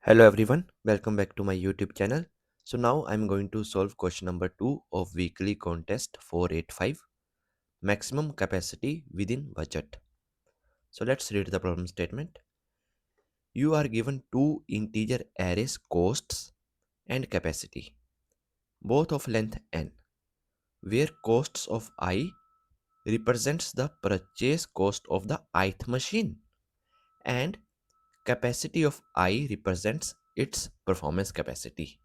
Hello everyone, welcome back to my YouTube channel. So now I'm going to solve question number 2 of weekly contest 485, maximum capacity within budget. So let's read the problem statement. You are given two integer arrays costs and capacity, both of length n, where costs of I represents the purchase cost of the ith machine and capacity of I represents its performance capacity.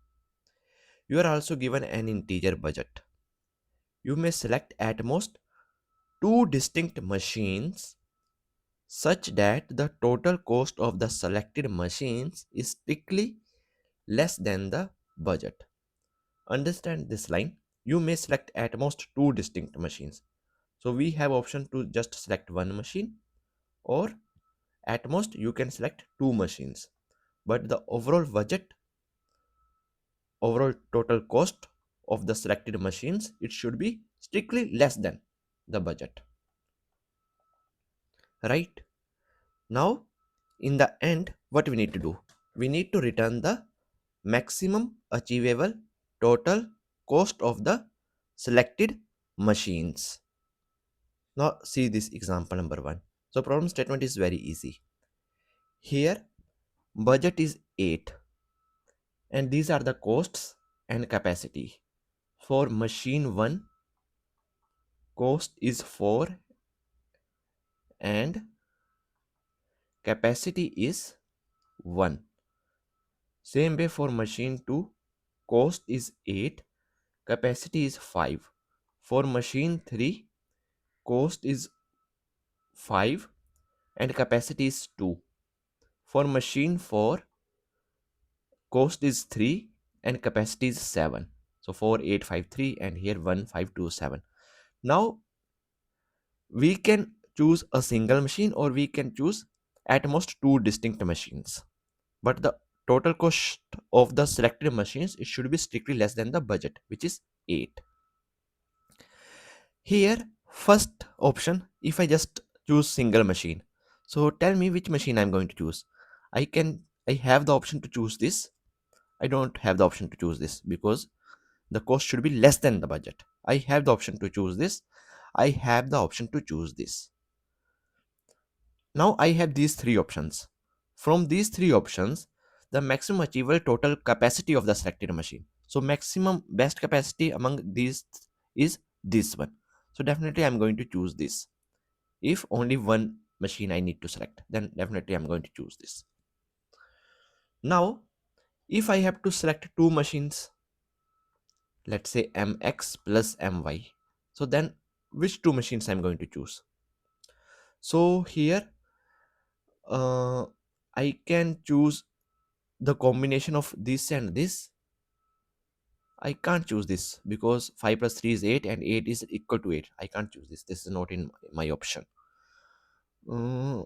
You are also given an integer budget. You may select at most two distinct machines such that the total cost of the selected machines is strictly less than the budget. Understand this line. You may select at most two distinct machines. So we have option to just select one machine, or at most you can select two machines. But the overall total cost of the selected machines, it should be strictly less than the budget. Right? Now, in the end, what we need to do? We need to return the maximum achievable total cost of the selected machines. Now, see this example number 1. So, problem statement is very easy. Here, budget is 8, and these are the costs and capacity. For machine 1, cost is 4 and capacity is 1. Same way for machine 2, cost is 8, capacity is 5. For machine 3, cost is 5 and capacity is 2. For machine 4, cost is 3 and capacity is 7. So 4853 and here 1527. Now we can choose a single machine or we can choose at most two distinct machines. But the total cost of the selected machines, it should be strictly less than the budget, which is 8. Here, first option, if I just choose single machine. So tell me which machine I'm going to choose. I have the option to choose this. I don't have the option to choose this because the cost should be less than the budget. I have the option to choose this. I have the option to choose this. Now I have these three options. From these three options, the maximum achievable total capacity of the selected machine. So maximum best capacity among these is this one. So definitely I'm going to choose this. If only one machine I need to select, then definitely I'm going to choose this. Now, if I have to select two machines, let's say mx plus my, so then which two machines I'm going to choose? So here, uh, I can choose the combination of this and this. I can't choose this because 5 plus 3 is 8 and 8 is equal to 8. I can't choose this. This is not in my option. Uh,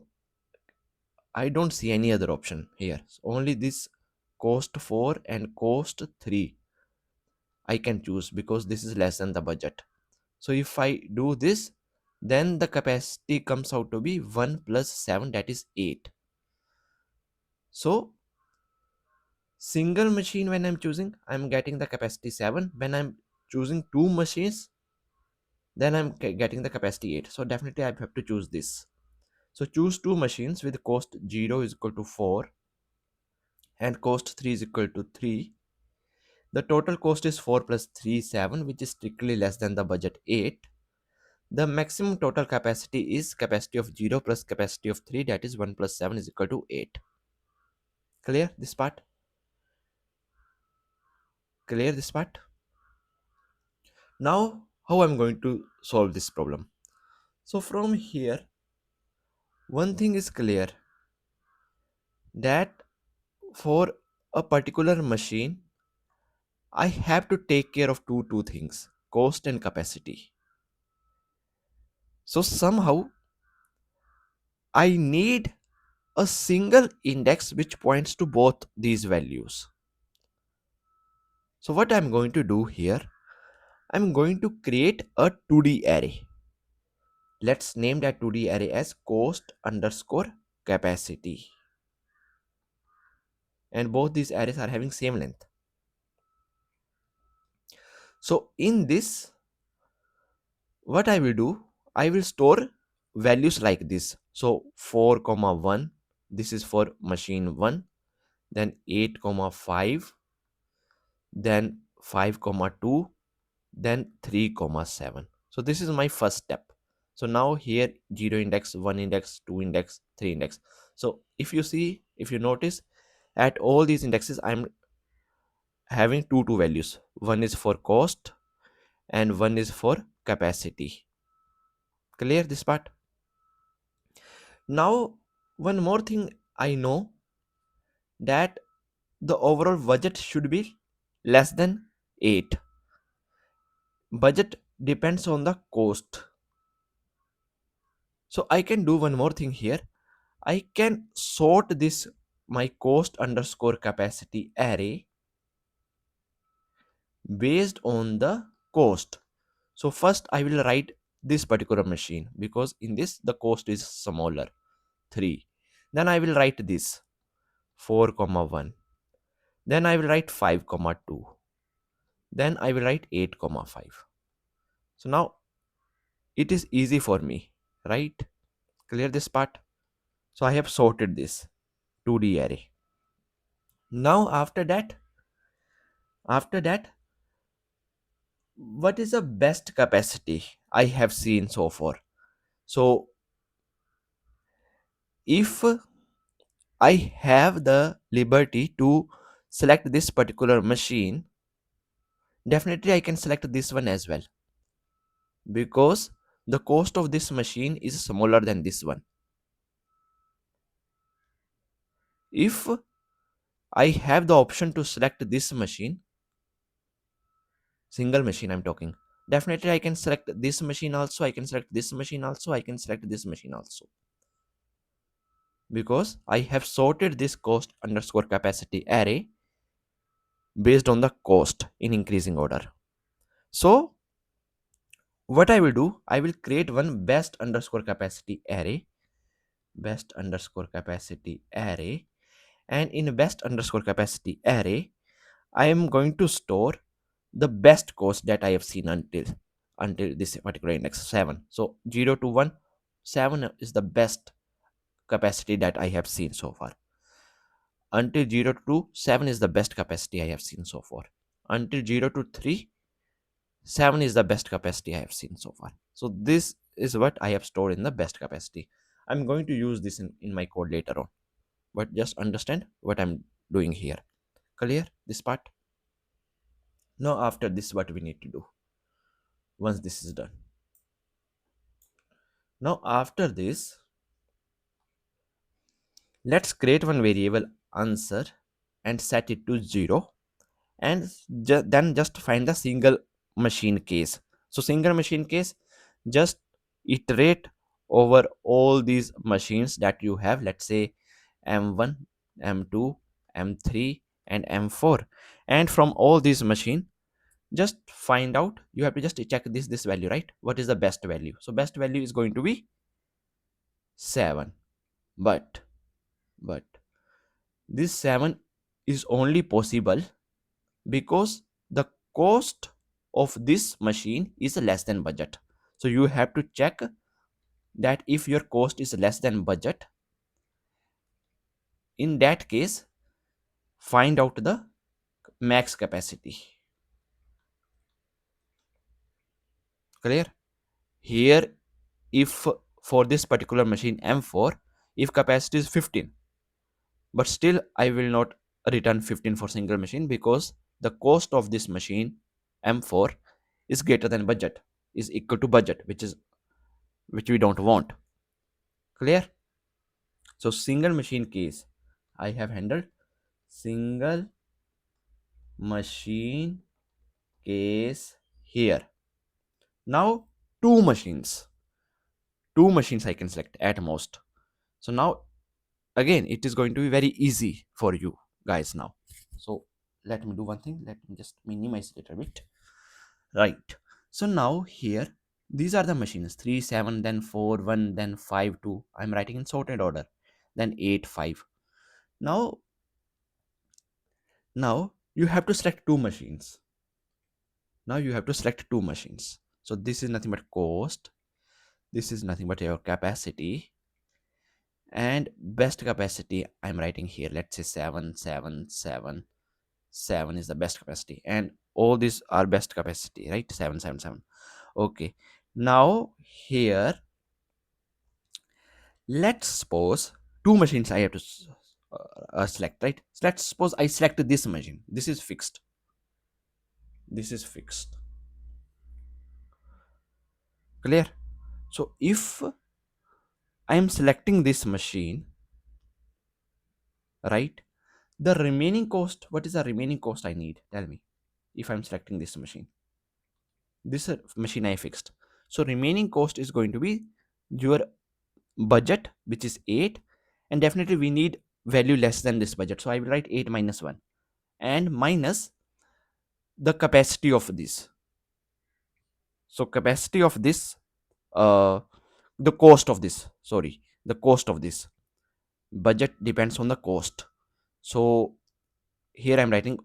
I don't see any other option here. Only this cost 4 and cost 3 I can choose because this is less than the budget. So if I do this, then the capacity comes out to be 1 plus 7, that is 8. So single machine, when I'm choosing, I'm getting the capacity 7. When I'm choosing two machines, then I'm getting the capacity 8. So definitely I have to choose this. So choose two machines with cost 0 is equal to 4 and cost 3 is equal to 3. The total cost is 4 plus 3 7, which is strictly less than the budget 8. The maximum total capacity is capacity of 0 plus capacity of 3, that is 1 plus 7 is equal to 8. Clear this part? Clear this part? Now how I'm going to solve this problem? So from here, one thing is clear, that for a particular machine I have to take care of two things, cost and capacity. So somehow I need a single index which points to both these values. So what I'm going to do here, I'm going to create a 2D array. Let's name that 2D array as cost underscore capacity. and both these arrays are having same length. So in this, what I will do, I will store values like this. So 4 comma 1, this is for machine 1, then 8 comma 5, then 5 comma 2, then 3 comma 7. So this is my first step. So now here 0 index, 1 index, 2 index, 3 index. So if you see, if you notice, at all these indexes I'm having two values. One is for cost and one is for capacity. Clear this part? Now one more thing I know, that the overall budget should be less than 8. Budget depends on the cost. So I can do one more thing here. I can sort this my cost underscore capacity array based on the cost. So first I will write this particular machine, because in this the cost is smaller, 3. Then I will write this 4 comma 1. Then I will write 5 comma 2. Then I will write 8 comma 5. So now it is easy for me, right? Clear this part? So I have sorted this 2D array. Now after that, what is the best capacity I have seen so far? So if I have the liberty to select this particular machine, definitely I can select this one as well, because the cost of this machine is smaller than this one. If I have the option to select this machine, single machine I'm talking, definitely I can select this machine also, I can select this machine also, I can select this machine also, because I have sorted this cost underscore capacity array based on the cost in increasing order. So what I will do, I will create one best underscore capacity array, best underscore capacity array, and in best underscore capacity array, I am going to store the best cost that I have seen until this particular index 7. So 0 to 1, 7 is the best capacity that I have seen so far. Until 0 to 2, 7 is the best capacity I have seen so far. Until 0 to 3, 7 is the best capacity I have seen so far. So this is what I have stored in the best capacity. I'm going to use this in my code later on, but just understand what I'm doing here. Clear this part? Now after this, what we need to do once this is done? Now after this, let's create one variable answer and set it to 0, and then just find the single machine case. So single machine case, just iterate over all these machines that you have, let's say m1, m2, m3 and m4, and from all these machine, just find out, you have to just check this value, right? What is the best value? So best value is going to be 7. But this 7 is only possible because the cost of this machine is less than budget. So you have to check that if your cost is less than budget, in that case find out the max capacity. Clear? Here, if for this particular machine m4, if capacity is 15, but still I will not return 15 for single machine, because the cost of this machine m4 is greater than budget, is equal to budget, which we don't want. Clear? So single machine case, I have handled single machine case here. Now two machines, I can select at most. So now again it is going to be very easy for you guys now. So let me do one thing, let me just minimize it a bit. Right, so now here these are the machines 3 7, then 4 1, then 5 2. I'm writing in sorted order, then 8 5. Now Now you have to select two machines. Now you have to select two machines. So this is nothing but cost, this is nothing but your capacity, and best capacity I'm writing here, let's say 7 is the best capacity, and all these are best capacity, right? 777. Okay, now here let's suppose two machines I have to select, right? So let's suppose I select this machine, this is fixed, this is fixed, clear? So if I am selecting this machine, right, the remaining cost, what is the remaining cost I need, tell me. If I'm selecting this machine, this machine I fixed, so remaining cost is going to be your budget, which is 8, and definitely we need value less than this budget, so I will write 8 minus 1 and minus the capacity of this. So capacity of this, uh the cost of this, sorry, the cost of this, budget depends on the cost. So here I'm writing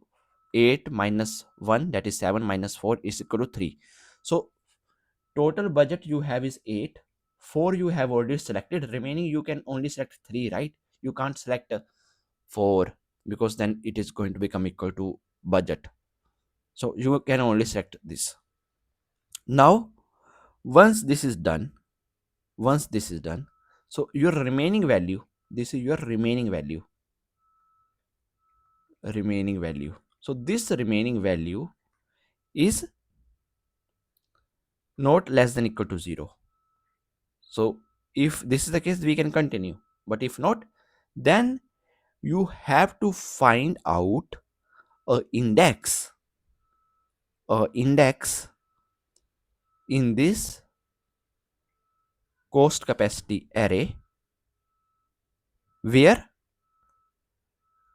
8 minus 1, that is 7 minus 4 is equal to 3. So total budget you have is 8, 4 you have already selected, remaining you can only select 3, right? You can't select 4 because then it is going to become equal to budget, so you can only select this. Now once this is done, once this is done, so your remaining value, this is your remaining value, so this remaining value is not less than equal to 0. So if this is the case we can continue, but if not, then you have to find out a index in this cost capacity array where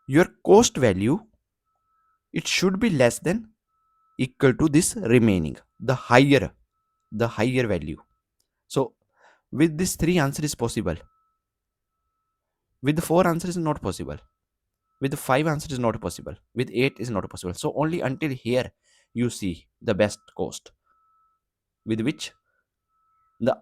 your cost value, it should be less than equal to this remaining, the higher value. So with this 3 answer is possible, with the 4 answer is not possible, with the 5 answer is not possible, with 8 is not possible. So only until here you see the best cost with which the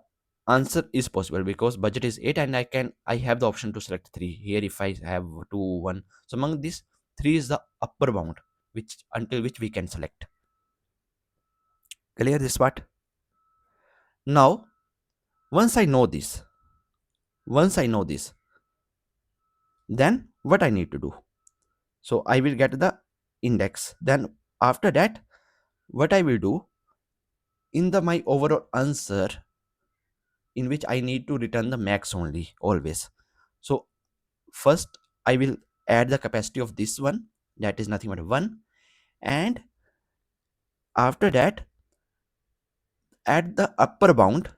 answer is possible, because budget is 8 and I have the option to select 3 here. If I have 2 1, so among these 3 is the upper bound which until which we can select. Clear this part? Now once I know this, once I know this, then what I need to do, so I will get the index. Then after that, what I will do in the my overall answer, in which I need to return the max only always. So first I will add the capacity of this one, that is nothing but 1, and after that at the upper bound,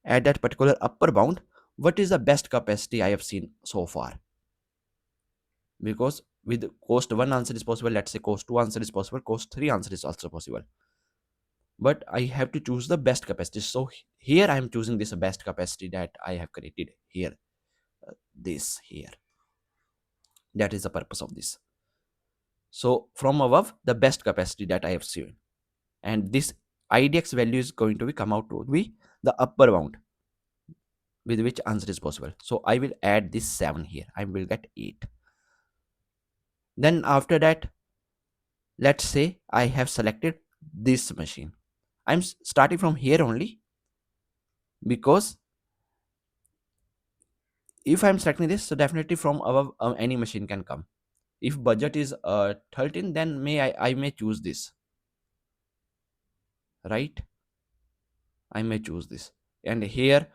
at that particular upper bound, what is the best capacity I have seen so far. Because with cost 1 answer is possible, let's say cost 2 answer is possible, cost 3 answer is also possible, but I have to choose the best capacity. So here I am choosing this best capacity that I have created here, this here, that is the purpose of this. So from above, the best capacity that I have seen, and this idx value is going to be come out to be the upper bound with which answer is possible. So I will add this 7 here, I will get 8. Then after that, let's say I have selected this machine. I'm starting from here only, because if I'm selecting this, so definitely from above any machine can come. If budget is 13, then I may choose this, right? I may choose this. And here,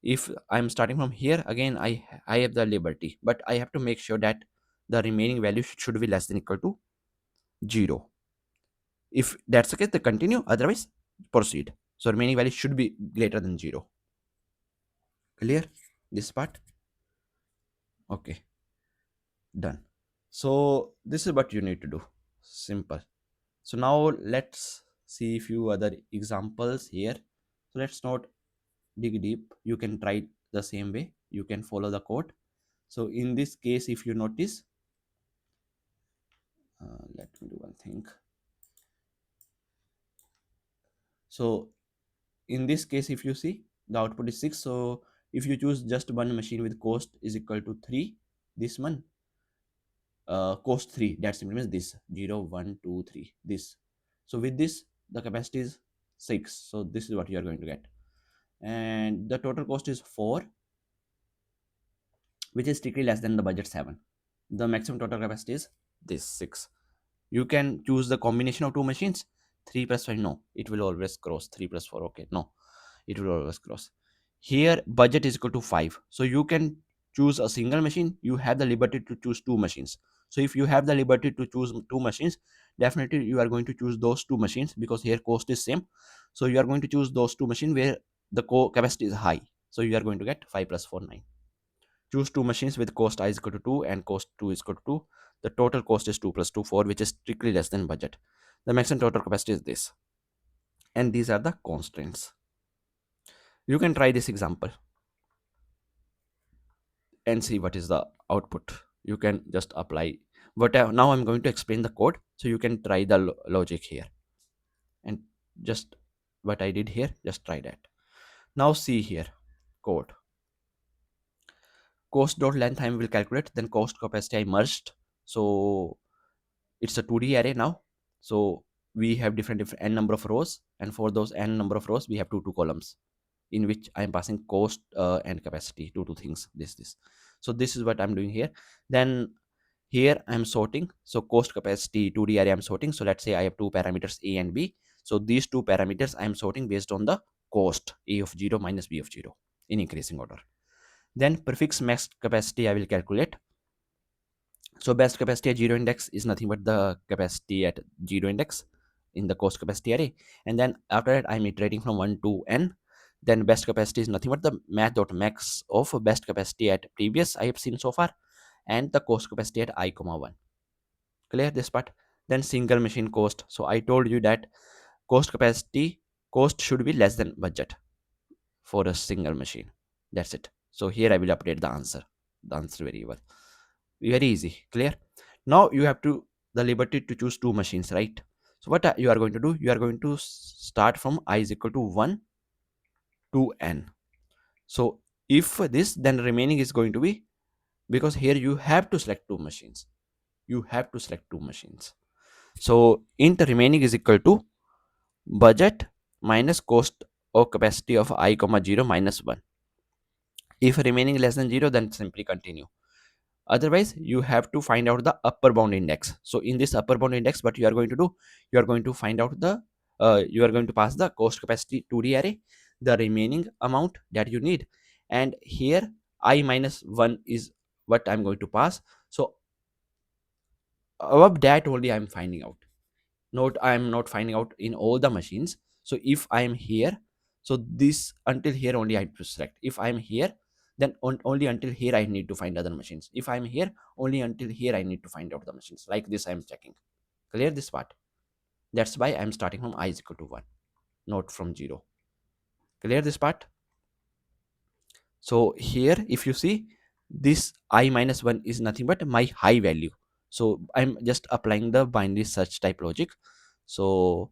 if I'm starting from here again, I have the liberty, but I have to make sure that the remaining value should be less than equal to 0. If that's the case, then continue, otherwise proceed. So remaining value should be greater than 0. Clear this part? Okay, done. So this is what you need to do. Simple. So now let's see a few other examples here. So let's not dig deep, you can try the same way, you can follow the code. So in this case, if you notice, me do one thing. So in this case, if you see, the output is 6. So if you choose just one machine with cost is equal to 3, this one, cost 3, that simply means this 0 1 2 3, this. So with this, the capacity is 6. So this is what you are going to get, and the total cost is 4, which is strictly less than the budget 7. The maximum total capacity is this 6. You can choose the combination of two machines. 3 plus 5, no, it will always cross. 3 plus 4, okay, no, it will always cross. Here budget is equal to 5, so you can choose a single machine. You have the liberty to choose two machines. So if you have the liberty to choose two machines, definitely you are going to choose those two machines, because here cost is same. So you are going to choose those two machines where the capacity is high. So you are going to get 5 plus 4 9. Choose two machines with cost I is equal to 2 and cost 2 is equal to 2. The total cost is 2 plus 2 4, which is strictly less than budget. The maximum total capacity is this, and these are the constraints. You can try this example and see what is the output. You can just apply whatever. Now I'm going to explain the code, so you can try the logic here, and just what I did here, just try that. Now see here, code. Cost dot length I will calculate, then cost capacity I merged. So it's a 2D array now. So we have different n number of rows, and for those n number of rows we have two columns, in which I'm passing cost and capacity, two things, this. So this is what I'm doing here. Then here I'm sorting. So cost capacity 2D array I'm sorting. So let's say I have two parameters a and b. So these two parameters I'm sorting based on the cost a of 0 minus b of 0 in increasing order. Then prefix max capacity I will calculate. So best capacity at 0 index is nothing but the capacity at 0 index in the cost capacity array. And then after that, I'm iterating from 1 to n. Then best capacity is nothing but the math.max of best capacity at previous I have seen so far, and the cost capacity at I comma 1. Clear this part? Then single machine cost. So I told you that cost capacity, cost should be less than budget for a single machine. That's it. So here I will update the answer. The answer very well. Very easy. Clear? Now you have to the liberty to choose two machines, right? So what you are going to do, you are going to start from I is equal to 1 to n. So if this, then remaining is going to be, because here you have to select two machines, you have to select two machines. So int remaining is equal to budget minus cost or capacity of I comma 0 minus 1. If remaining less than 0, then simply continue. Otherwise you have to find out the upper bound index. So in this upper bound index, what you are going to do, you are going to find out the you are going to pass the cost capacity 2D array, the remaining amount that you need, and here I minus 1 is what I'm going to pass. So above that only I'm finding out, not I'm not finding out in all the machines. So if I'm here, so this until here only I have to select. If I'm here, then only until here I need to find other machines. If I'm here, only until here I need to find out the machines. Like this I'm checking. Clear this part? That's why I'm starting from I is equal to 1, not from 0. Clear this part? So here if you see, this I minus 1 is nothing but my high value. So I'm just applying the binary search type logic. So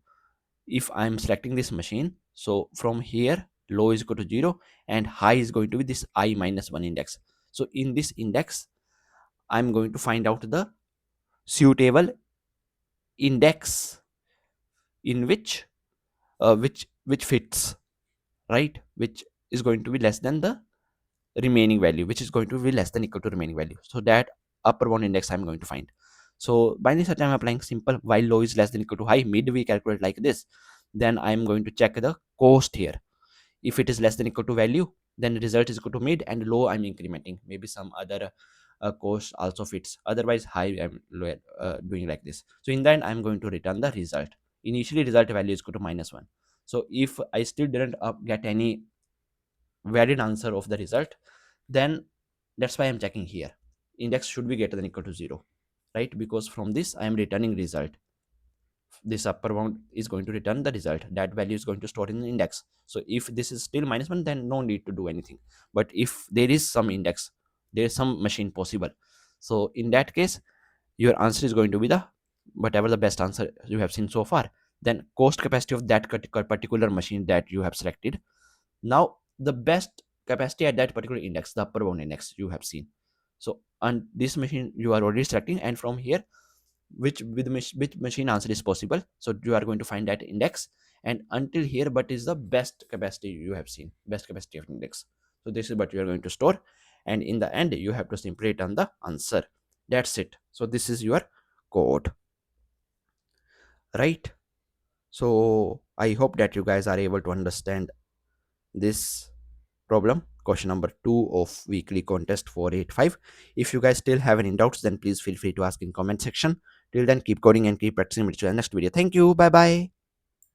if I'm selecting this machine, so from here low is equal to 0 and high is going to be this I minus 1 index. So in this index I'm going to find out the suitable index in which fits, right, which is going to be less than the remaining value, which is going to be less than equal to remaining value. So that upper bound index I'm going to find. So binary search I'm applying simple. While low is less than equal to high, mid we calculate like this. Then I'm going to check the cost here. If it is less than equal to value, then result is equal to mid, and low I'm incrementing. Maybe some other cost also fits. Otherwise high I'm doing like this. So in the end I'm going to return the result. Initially result value is equal to -1. So if I still didn't get any valid answer of the result, then that's why I'm checking here. Index should be greater than equal to 0, right? Because from this I am returning result. This upper bound is going to return the result. That value is going to store in the index. So if this is still -1, then no need to do anything. But if there is some index, there is some machine possible, so in that case your answer is going to be the whatever the best answer you have seen so far. Then cost capacity of that particular machine that you have selected. Now the best capacity at that particular index, the upper bound index you have seen. So on this machine you are already selecting, and from here which machine answer is possible, so you are going to find that index. And until here, but is the best capacity you have seen, best capacity of index. So this is what you are going to store, and in the end you have to simply return the answer. That's it. So this is your code, right? So I hope that you guys are able to understand this problem, question number 2 of weekly contest 485. If you guys still have any doubts, then please feel free to ask in comment section. Till then, keep coding and keep practicing. Meet you in the next video. Thank you. Bye bye.